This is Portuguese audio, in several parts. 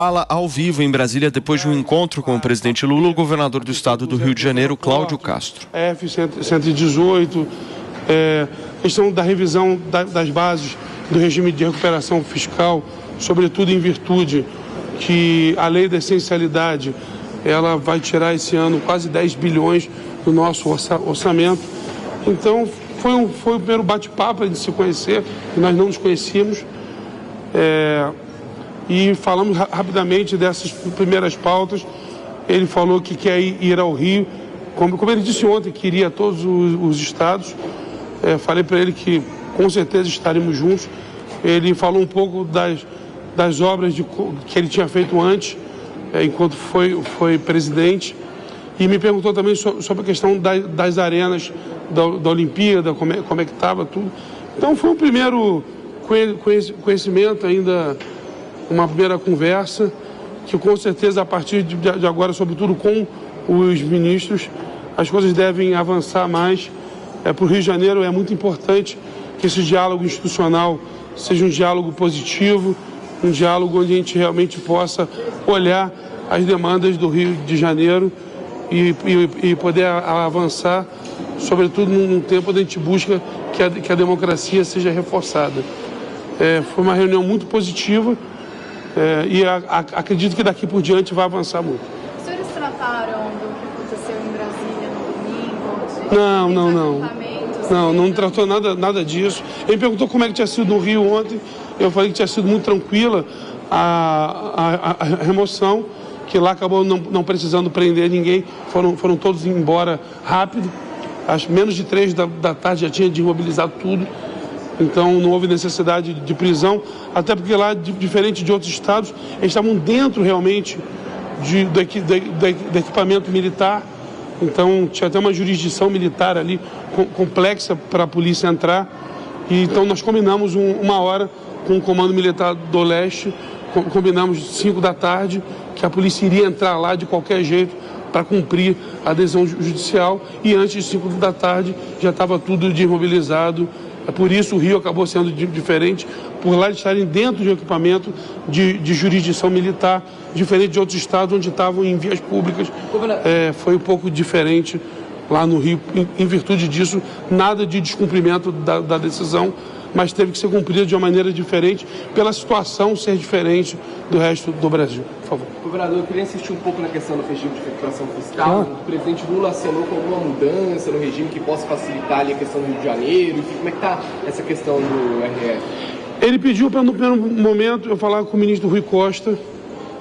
Fala ao vivo em Brasília depois de um encontro com o presidente Lula, o governador do estado do Rio de Janeiro, Cláudio Castro. F-118, questão da revisão das bases do regime de recuperação fiscal, sobretudo em virtude que a lei da essencialidade, ela vai tirar esse ano quase 10 bilhões do nosso orçamento. Então, foi o primeiro bate-papo para a gente se conhecer, que nós não nos conhecíamos. E falamos rapidamente dessas primeiras pautas. Ele falou que quer ir ao Rio, como ele disse ontem, que iria a todos os estados. Falei para ele que com certeza estaremos juntos. Ele falou um pouco das obras que ele tinha feito antes, enquanto foi presidente. E me perguntou também sobre a questão das arenas da Olimpíada, como é que estava tudo. Então foi um primeiro conhecimento ainda, uma primeira conversa, que com certeza a partir de agora, sobretudo com os ministros, as coisas devem avançar mais. Para o Rio de Janeiro é muito importante que esse diálogo institucional seja um diálogo positivo, um diálogo onde a gente realmente possa olhar as demandas do Rio de Janeiro e poder avançar, sobretudo num tempo onde a gente busca que a democracia seja reforçada. Foi uma reunião muito positiva. E acredito que daqui por diante vai avançar muito. Os senhores trataram do que aconteceu em Brasília no domingo? Não tratou nada disso. Ele perguntou como é que tinha sido no Rio ontem. Eu falei que tinha sido muito tranquila a remoção, que lá acabou não precisando prender ninguém. Foram todos embora rápido. Às menos de 3 da tarde já tinha desmobilizado tudo. Então não houve necessidade de prisão, até porque lá, diferente de outros estados, eles estavam dentro realmente do equipamento militar. Então tinha até uma jurisdição militar ali complexa para a polícia entrar. E então nós combinamos uma hora com o Comando Militar do Leste, combinamos 5 da tarde, que a polícia iria entrar lá de qualquer jeito para cumprir a decisão judicial, e antes de 5 da tarde já estava tudo desmobilizado. Por isso o Rio acabou sendo diferente, por lá estarem dentro de um equipamento de jurisdição militar, diferente de outros estados onde estavam em vias públicas. Foi um pouco diferente lá no Rio, em virtude disso, nada de descumprimento da decisão, mas teve que ser cumprida de uma maneira diferente, pela situação ser diferente do resto do Brasil. Por favor. Governador, eu queria insistir um pouco na questão do regime de recuperação fiscal. O presidente Lula acenou com alguma mudança no regime que possa facilitar ali a questão do Rio de Janeiro. Enfim, como é que está essa questão do RF? Ele pediu para, no primeiro momento, eu falar com o ministro Rui Costa,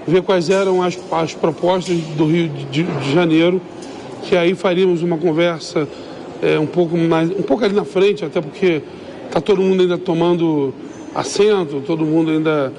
ver quais eram as propostas do Rio de Janeiro, que aí faríamos uma conversa um pouco ali na frente, até porque está todo mundo ainda tomando assento, todo mundo ainda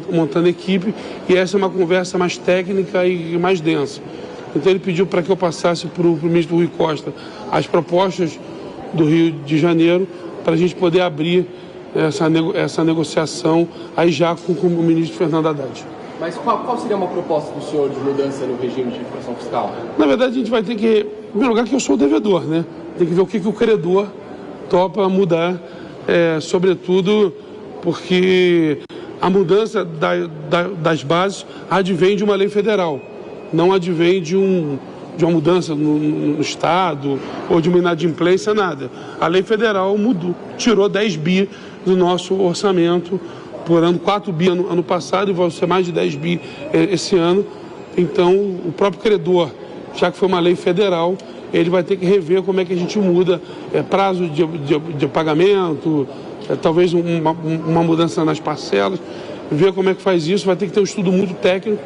montando equipe, e essa é uma conversa mais técnica e mais densa. Então ele pediu para que eu passasse para o ministro Rui Costa as propostas do Rio de Janeiro, para a gente poder abrir essa negociação aí já com o ministro Fernando Haddad. Mas qual seria uma proposta do senhor de mudança no regime de recuperação fiscal? Na verdade, a gente vai ter que, em primeiro lugar, que eu sou o devedor, né? Tem que ver o que o credor topa mudar, sobretudo porque a mudança das bases advém de uma lei federal, não advém de uma mudança no Estado ou de uma inadimplência, nada. A lei federal mudou, tirou 10 bi do nosso orçamento por ano, 4 bi ano passado e vai ser mais de 10 bi esse ano. Então, o próprio credor, já que foi uma lei federal, ele vai ter que rever como é que a gente muda prazo de pagamento, talvez uma mudança nas parcelas, ver como é que faz isso. Vai ter que ter um estudo muito técnico,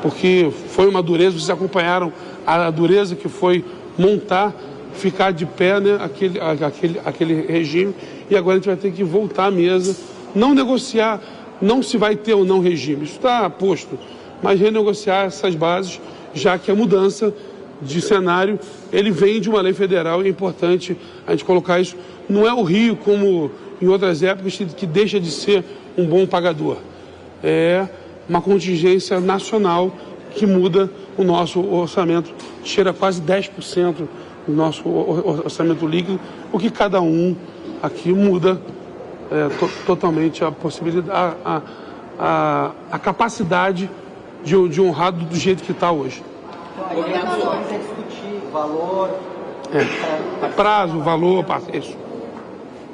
porque foi uma dureza, vocês acompanharam a dureza que foi ficar de pé, né, aquele regime, e agora a gente vai ter que voltar à mesa, não negociar, não se vai ter ou não regime, isso está posto, mas renegociar essas bases, já que a mudança de cenário, ele vem de uma lei federal, e é importante a gente colocar isso. Não é o Rio, como em outras épocas, que deixa de ser um bom pagador. É uma contingência nacional que muda o nosso orçamento, tira quase 10% do nosso orçamento líquido, o que cada um aqui muda totalmente a possibilidade, a capacidade de honrado do jeito que está hoje. Governador, quer discutir valor... prazo, valor, isso.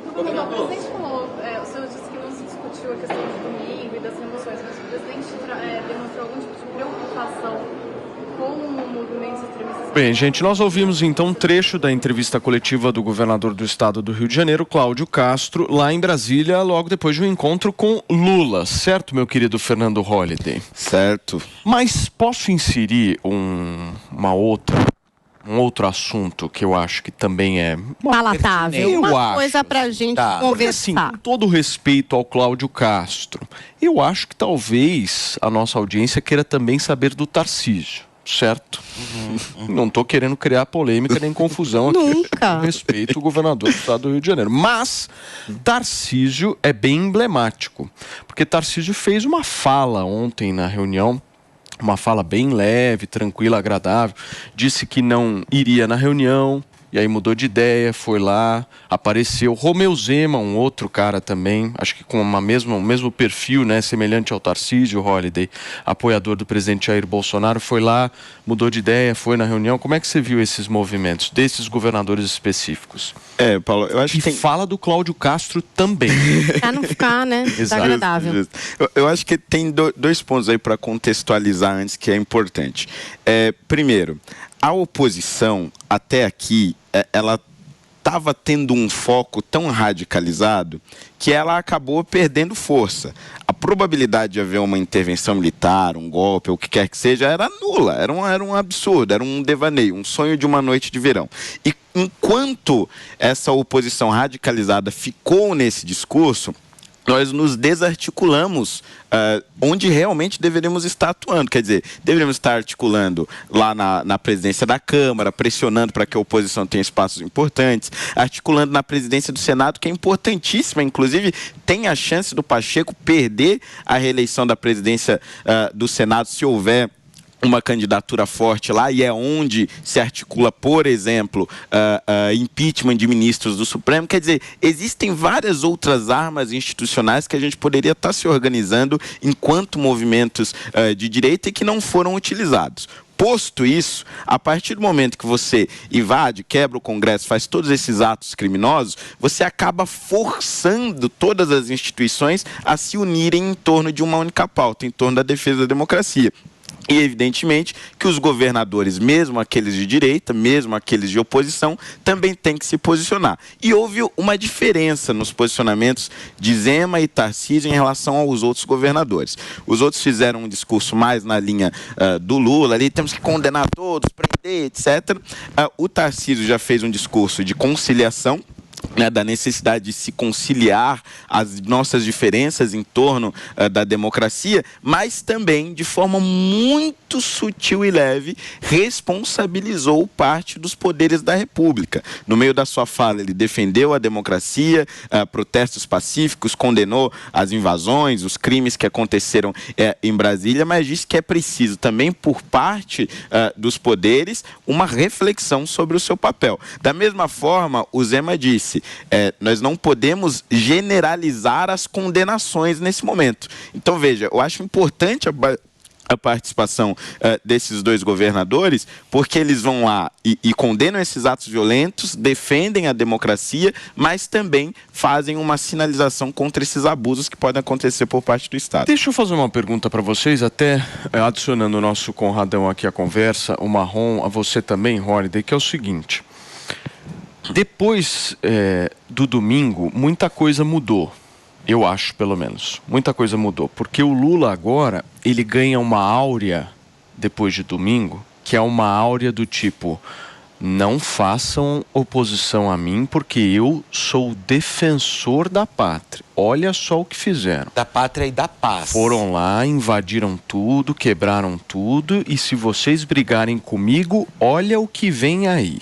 O presidente falou, o senhor disse que não se discutiu a questão do domingo e das remoções, mas o presidente demonstrou algum tipo de preocupação com o movimento extremista? Bem, gente, nós ouvimos então um trecho da entrevista coletiva do governador do estado do Rio de Janeiro, Cláudio Castro, lá em Brasília, logo depois de um encontro com Lula, certo, meu querido Fernando Holliday? Certo. Mas posso inserir um outro assunto que eu acho que também é palatável, uma coisa pra gente conversar. Assim, com todo respeito ao Cláudio Castro, eu acho que talvez a nossa audiência queira também saber do Tarcísio, certo? Não estou querendo criar polêmica nem confusão aqui. Nunca. Com respeito ao governador do estado do Rio de Janeiro. Mas Tarcísio é bem emblemático, porque Tarcísio fez uma fala ontem na reunião, uma fala bem leve, tranquila, agradável. Disse que não iria na reunião, e aí mudou de ideia, foi lá, apareceu. Romeu Zema, um outro cara também, acho que com o mesmo perfil, né, semelhante ao Tarcísio Holliday, apoiador do presidente Jair Bolsonaro, foi lá, mudou de ideia, foi na reunião. Como é que você viu esses movimentos desses governadores específicos? Paulo, eu acho que fala do Cláudio Castro também. Pra não ficar, né, desagradável. Eu acho que tem dois pontos aí para contextualizar antes que é importante. Primeiro, a oposição, até aqui, ela estava tendo um foco tão radicalizado que ela acabou perdendo força. A probabilidade de haver uma intervenção militar, um golpe, ou o que quer que seja, era nula, era um absurdo, era um devaneio, um sonho de uma noite de verão. E enquanto essa oposição radicalizada ficou nesse discurso, nós nos desarticulamos onde realmente deveríamos estar atuando. Quer dizer, deveríamos estar articulando lá na presidência da Câmara, pressionando para que a oposição tenha espaços importantes, articulando na presidência do Senado, que é importantíssima, inclusive tem a chance do Pacheco perder a reeleição da presidência do Senado se houver uma candidatura forte lá, e é onde se articula, por exemplo, impeachment de ministros do Supremo. Quer dizer, existem várias outras armas institucionais que a gente poderia estar se organizando enquanto movimentos de direita e que não foram utilizados. Posto isso, a partir do momento que você invade, quebra o Congresso, faz todos esses atos criminosos, você acaba forçando todas as instituições a se unirem em torno de uma única pauta, em torno da defesa da democracia. E, evidentemente, que os governadores, mesmo aqueles de direita, mesmo aqueles de oposição, também têm que se posicionar. E houve uma diferença nos posicionamentos de Zema e Tarcísio em relação aos outros governadores. Os outros fizeram um discurso mais na linha do Lula, ali temos que condenar todos, prender, etc. O Tarcísio já fez um discurso de conciliação, da necessidade de se conciliar as nossas diferenças em torno da democracia, mas também, de forma muito sutil e leve, responsabilizou parte dos poderes da República. No meio da sua fala, ele defendeu a democracia, protestos pacíficos, condenou as invasões, os crimes que aconteceram em Brasília, mas disse que é preciso também, por parte dos poderes, uma reflexão sobre o seu papel. Da mesma forma, o Zema disse: nós não podemos generalizar as condenações nesse momento. Então, veja, eu acho importante a participação desses dois governadores, porque eles vão lá e condenam esses atos violentos, defendem a democracia, mas também fazem uma sinalização contra esses abusos que podem acontecer por parte do Estado. Deixa eu fazer uma pergunta para vocês, até adicionando o nosso Conradão aqui à conversa, o Marrom, a você também, Holliday, que é o seguinte: depois do domingo, muita coisa mudou. Eu acho, pelo menos. Muita coisa mudou. Porque o Lula agora, ele ganha uma áurea, depois de domingo, que é uma áurea do tipo: não façam oposição a mim, porque eu sou o defensor da pátria. Olha só o que fizeram. Da pátria e da paz. Foram lá, invadiram tudo, quebraram tudo, e se vocês brigarem comigo, olha o que vem aí.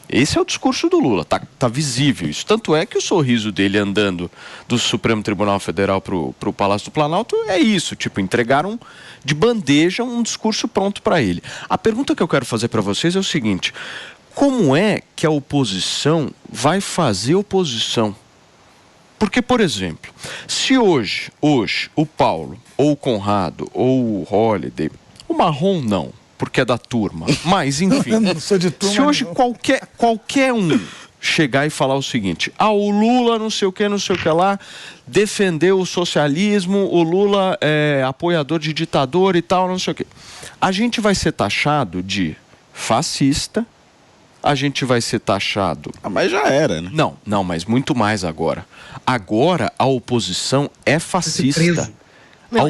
Esse é o discurso do Lula, tá visível isso. Tanto é que o sorriso dele andando do Supremo Tribunal Federal pro Palácio do Planalto é isso, tipo, entregaram de bandeja um discurso pronto para ele. A pergunta que eu quero fazer para vocês é o seguinte: como é que a oposição vai fazer oposição? Porque, por exemplo, se hoje o Paulo, ou o Conrado, ou o Holliday, o Marrom não, porque é da turma, mas enfim, Eu não sou de turma, se hoje não. qualquer um chegar e falar o seguinte, o Lula não sei o que lá, defendeu o socialismo, o Lula é apoiador de ditador e tal, não sei o que. A gente vai ser taxado de fascista, a gente vai ser taxado... Mas já era, né? Não, mas muito mais agora. Agora a oposição é fascista.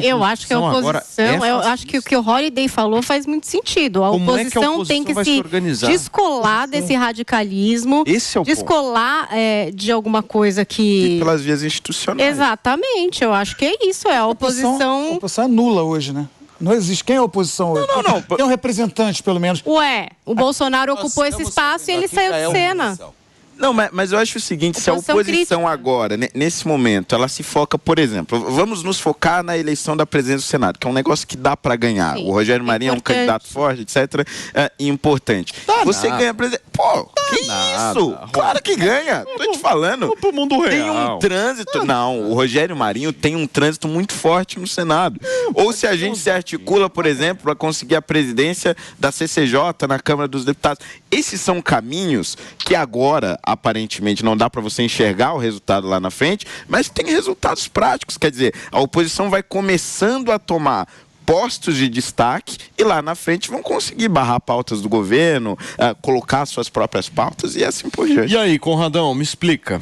Eu acho que a oposição, eu acho que o que o Holliday falou faz muito sentido. A oposição tem que se descolar desse radicalismo, esse é o descolar de alguma coisa que... E pelas vias institucionais. Exatamente, eu acho que é isso, a oposição... A oposição é nula hoje, né? Não existe. Quem é a oposição hoje? Não. Tem um representante, pelo menos. O Bolsonaro ocupou esse espaço e ele saiu de cena. Não, mas eu acho o seguinte, se a oposição agora, nesse momento, ela se foca, por exemplo, vamos nos focar na eleição da presidência do Senado, que é um negócio que dá para ganhar. Sim, o Rogério Marinho é um candidato forte, etc. Importante. Você ganha a presidência. Pô, que isso? Claro que ganha. Tô te falando. Pro mundo real. Tem um trânsito. Não, o Rogério Marinho tem um trânsito muito forte no Senado. Ou se a gente se articula, por exemplo, para conseguir a presidência da CCJ na Câmara dos Deputados. Esses são caminhos que agora, aparentemente, não dá para você enxergar o resultado lá na frente, mas tem resultados práticos. Quer dizer, a oposição vai começando a tomar postos de destaque e lá na frente vão conseguir barrar pautas do governo, colocar suas próprias pautas e assim por diante. E aí, Conradão, me explica.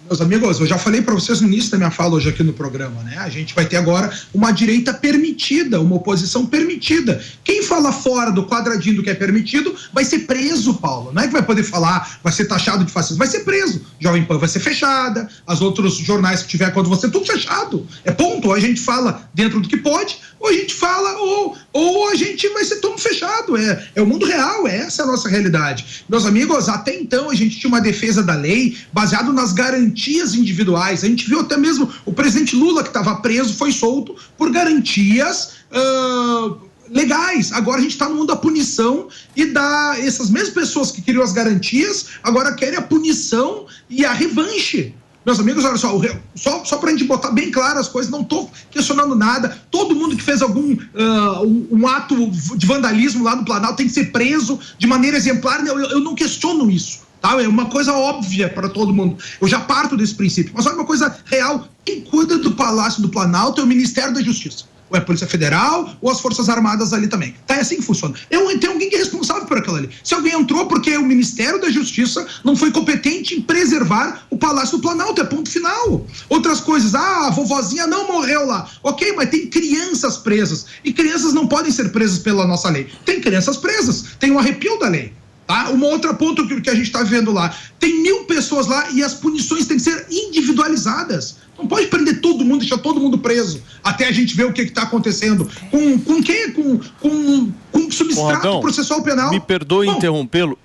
Meus amigos, eu já falei para vocês no início da minha fala hoje aqui no programa, né? A gente vai ter agora uma direita permitida, uma oposição permitida. Quem fala fora do quadradinho do que é permitido vai ser preso, Paulo. Não é que vai poder falar, vai ser taxado de fascismo, vai ser preso. Jovem Pan vai ser fechada, os outros jornais que tiver contra você, tudo fechado. É ponto. Ou a gente fala dentro do que pode, ou a gente fala, ou a gente vai ser tudo fechado. É o mundo real, essa é a nossa realidade. Meus amigos, até então a gente tinha uma defesa da lei baseado nas garantias individuais. A gente viu até mesmo o presidente Lula, que estava preso, foi solto por garantias legais. Agora a gente está no mundo da punição e essas mesmas pessoas que queriam as garantias agora querem a punição e a revanche. Meus amigos, olha só para a gente botar bem claro as coisas, não estou questionando nada. Todo mundo que fez algum um ato de vandalismo lá no Planalto tem que ser preso de maneira exemplar. Eu não questiono isso. Tá? É uma coisa óbvia para todo mundo. Eu já parto desse princípio. Mas olha uma coisa real. Quem cuida do Palácio do Planalto é o Ministério da Justiça. Ou é a Polícia Federal, ou as Forças Armadas ali também. Tá? É assim que funciona. Tem alguém que é responsável por aquilo ali. Se alguém entrou porque o Ministério da Justiça não foi competente em preservar o Palácio do Planalto, é ponto final. Outras coisas, a vovozinha não morreu lá. Ok, mas tem crianças presas. E crianças não podem ser presas pela nossa lei. Tem crianças presas. Tem um arrepio da lei. Tá? Uma outra ponto que a gente está vendo lá, tem 1000 pessoas lá e as punições têm que ser individualizadas. Não pode prender todo mundo, deixar todo mundo preso, até a gente ver o que está acontecendo. Com quem? Com substrato processual penal. Me perdoe interrompê-lo,